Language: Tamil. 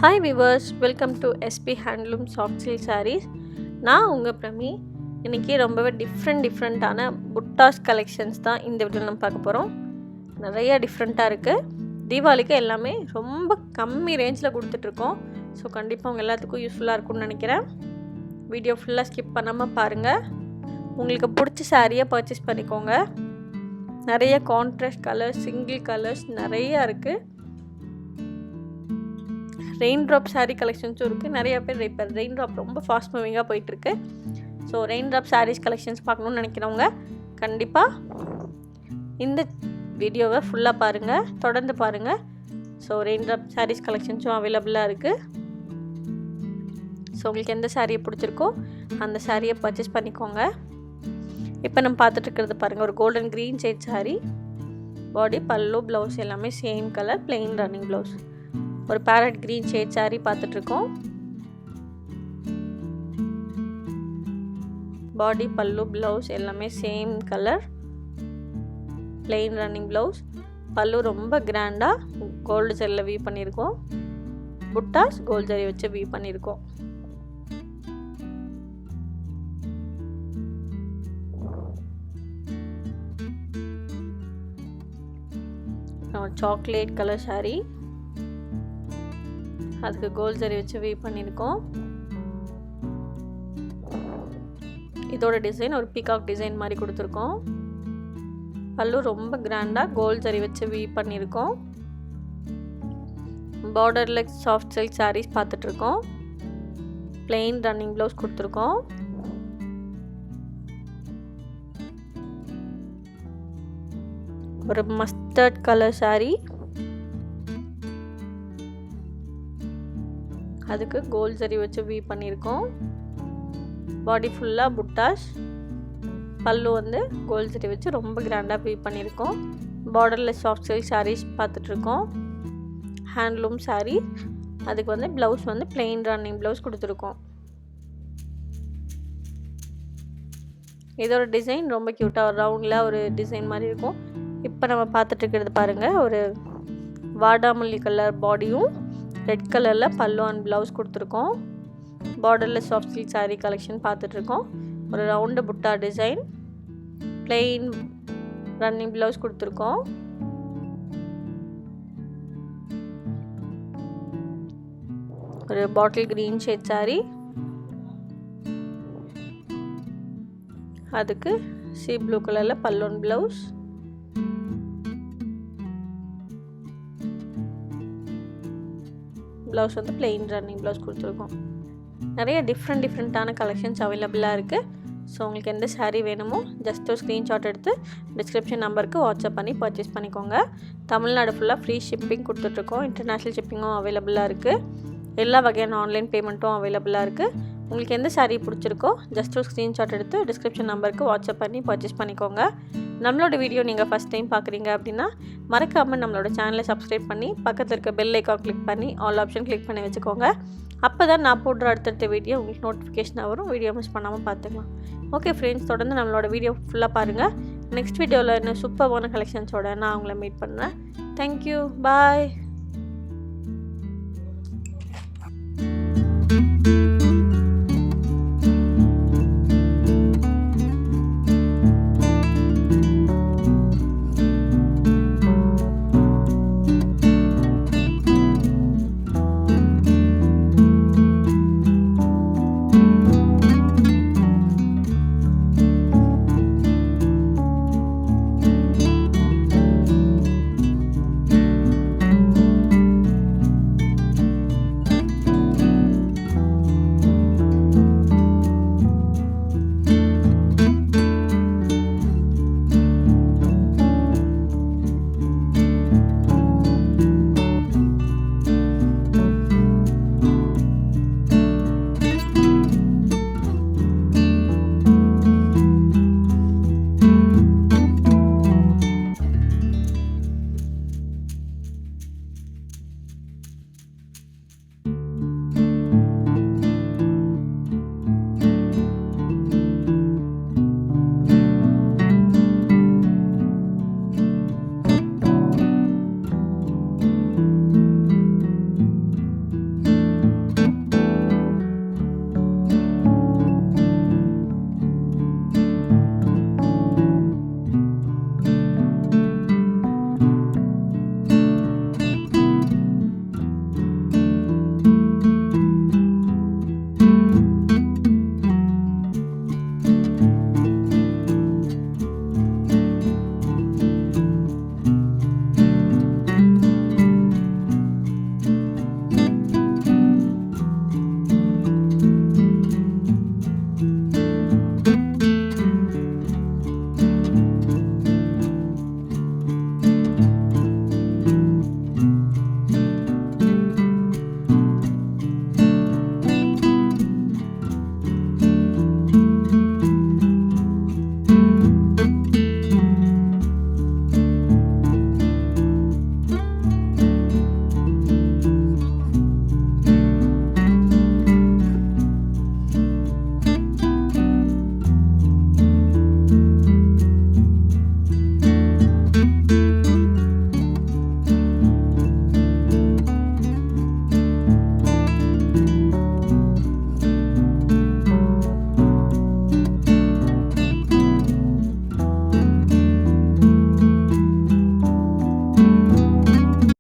Hi viewers, welcome to SP HANDLOOM Soft Silk Sarees. நான் உங்கள் பிரமி. இன்றைக்கி ரொம்பவே டிஃப்ரெண்ட்டான புட்டாஸ் கலெக்ஷன்ஸ் தான் இந்த வீடியோவில் நம்ம பார்க்க போகிறோம். நிறையா டிஃப்ரெண்ட்டாக இருக்குது. தீபாவளிக்கு எல்லாமே ரொம்ப கம்மி ரேஞ்சில் கொடுத்துட்ருக்கோம். ஸோ கண்டிப்பாக உங்கள் எல்லாத்துக்கும் யூஸ்ஃபுல்லாக இருக்கும்னு நினைக்கிறேன். வீடியோ ஃபுல்லாக ஸ்கிப் பண்ணாமல் பாருங்கள். உங்களுக்கு பிடிச்ச சாரியை பர்ச்சேஸ் பண்ணிக்கோங்க. நிறைய கான்ட்ராஸ்ட் கலர்ஸ், சிங்கிள் கலர்ஸ் நிறையா இருக்குது. ரெயின் ட்ராப் சாரீ கலெக்ஷன்ஸும் இருக்குது. நிறைய பேர் இப்போ ரெயின் ட்ராப் ரொம்ப ஃபாஸ்ட் மூவிங்காக போயிட்டுருக்கு. So rain drop sarees collections பார்க்கணுன்னு நினைக்கிறவங்க கண்டிப்பாக இந்த வீடியோவை ஃபுல்லாக பாருங்கள், தொடர்ந்து பாருங்கள். ஸோ ரெயின் ட்ராப் சாரீஸ் கலெக்ஷன்ஸும் அவைலபிளாக இருக்குது. ஸோ உங்களுக்கு எந்த சாரியை பிடிச்சிருக்கோ அந்த சாரியை பர்ச்சேஸ் பண்ணிக்கோங்க. இப்போ நம்ம பார்த்துட்ருக்கிறது பாருங்கள், ஒரு கோல்டன் க்ரீன் ஷேட் சாரீ. பாடி, பல்லு, ப்ளவுஸ் எல்லாமே same colour, plain running blouse. ஒரு பேரட் க்ரீன் ஷேட் சாரீ பார்த்துட்ருக்கோம். பாடி, பல்லு, ப்ளவுஸ் எல்லாமே same colour, plain running blouse. பல்லு ரொம்ப கிராண்டாக கோல்டு ஜரியில் வீவ் பண்ணியிருக்கோம். புட்டாஸ் கோல்டு ஜரி வச்சு வீவ் பண்ணியிருக்கோம். சாக்லேட் கலர் சாரீ, அதுக்கு கோல்டு ஜரி வச்சு வீவ் பண்ணியிருக்கோம். இதோட டிசைன் ஒரு பீகாக் டிசைன் மாதிரி கொடுத்துருக்கோம். பல்லு ரொம்ப கிராண்டாக கோல்டு ஜரி வச்சு வீவ் பண்ணியிருக்கோம். பார்டர்லெஸ் சாஃப்ட் சில்க் சாரீஸ் பார்த்துட்ருக்கோம். பிளெயின் ரன்னிங் ப்ளவுஸ் கொடுத்துருக்கோம். ஒரு மஸ்டர்ட் கலர் சாரீ, அதுக்கு கோல்டு ஜரி வச்சு வீவ் பண்ணியிருக்கோம். பாடி ஃபுல்லாக புட்டாஸ், பல்லு வந்து கோல்டு ஜரி வச்சு ரொம்ப கிராண்டாக வீவ் பண்ணியிருக்கோம். பார்டர்லெஸ் சாஃப்ட் சில்க் சாரீஸ் பார்த்துட்ருக்கோம். ஹேண்ட்லூம் சாரீ, அதுக்கு வந்து ப்ளவுஸ் வந்து பிளெயின் ரன்னிங் ப்ளவுஸ் கொடுத்துருக்கோம். இதோட டிசைன் ரொம்ப க்யூட்டாக ஒரு ரவுண்டில் ஒரு டிசைன் மாதிரி இருக்கும். இப்போ நம்ம பார்த்துட்ருக்கிறது பாருங்கள், ஒரு வாடாமல்லி கலர் பாடியும் ரெட் கலரில் பல்லு அண்ட் ப்ளவுஸ் கொடுத்துருக்கோம். Borderless soft silk sari collection பார்த்துட்ருக்கோம். ஒரு ரவுண்டு புட்டா டிசைன், பிளெயின் ரன்னிங் ப்ளவுஸ் கொடுத்துருக்கோம். ஒரு பாட்டில் க்ரீன் ஷேட் சாரீ, அதுக்கு சீ ப்ளூ கலரில் பல்லு அண்ட் ப்ளவுஸ். ப்ளவுஸ் வந்து பிளெயின் ரன்னிங் ப்ளவுஸ் கொடுத்துருக்கோம். நிறைய டிஃப்ரெண்ட்டான கலெக்ஷன்ஸ் அவைலபிளாக இருக்குது. ஸோ உங்களுக்கு எந்த சாரீ வேணுமோ ஜஸ்ட் ஒரு ஸ்க்ரீன்ஷாட் எடுத்து டிஸ்கிரிப்ஷன் நம்பருக்கு வாட்ஸ்அப் பண்ணி பர்ச்சேஸ் பண்ணிக்கோங்க. தமிழ்நாடு ஃபுல்லாக ஃப்ரீ ஷிப்பிங் கொடுத்துட்ருக்கோம். இன்டர்நேஷ்னல் ஷிப்பிங்கும் அவைலபிளாக இருக்குது. எல்லா வகையான ஆன்லைன் பேமெண்ட்டும் அவைலபிளாக இருக்குது. உங்களுக்கு எந்த சாரீ பிடிச்சிருக்கோ ஜஸ்ட் ஒரு ஸ்க்ரீன்ஷாட் எடுத்து டிஸ்கிரிப்ஷன் நம்பருக்கு வாட்ஸ்அப் பண்ணி பர்ச்சேஸ் பண்ணிக்கோங்க. நம்மளோட வீடியோ நீங்கள் ஃபஸ்ட் டைம் பார்க்குறீங்க அப்படின்னா மறக்காமல் நம்மளோட சேனலை சப்ஸ்கிரைப் பண்ணி பக்கத்தில் இருக்க பெல் ஐக்கான் கிளிக் பண்ணி ஆல் ஆப்ஷன் கிளிக் பண்ணி வச்சுக்கோங்க. அப்போ தான் நான் போடுற அடுத்தடுத்த வீடியோ உங்களுக்கு நோட்டிஃபிகேஷனாக வரும். வீடியோ மிஸ் பண்ணாமல் பார்த்துக்கலாம். ஓகே ஃப்ரெண்ட்ஸ், தொடர்ந்து நம்மளோட வீடியோ ஃபுல்லாக பாருங்கள். நெக்ஸ்ட் வீடியோவில் இன்னும் சூப்பரான கலெக்ஷன்ஸோட நான் உங்களை மீட் பண்ணுறேன். தேங்க்யூ, பாய்.